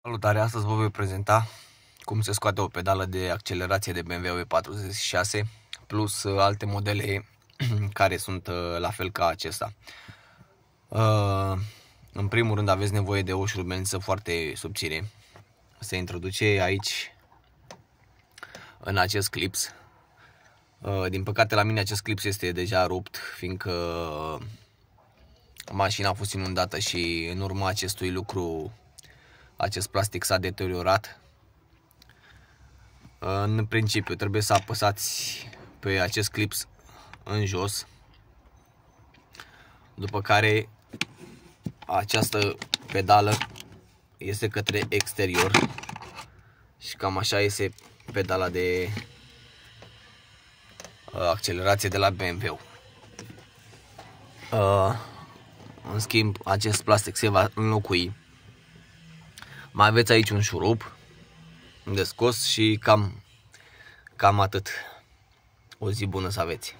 Salutare, astăzi vă voi prezenta cum se scoate o pedală de accelerație de BMW E46 plus alte modele care sunt la fel ca acesta. În primul rând aveți nevoie de o șurubeniță foarte subțire. Se introduce aici în acest clips. Din păcate la mine acest clips este deja rupt, fiindcă mașina a fost inundată și în urma acestui lucru acest plastic s-a deteriorat. În principiu trebuie să apăsați pe acest clips în jos, după care această pedală este către exterior și cam așa iese pedala de accelerație de la BMW. În schimb, acest plastic se va înlocui. Mai aveți aici un șurub de scos și cam atât. O zi bună să aveți!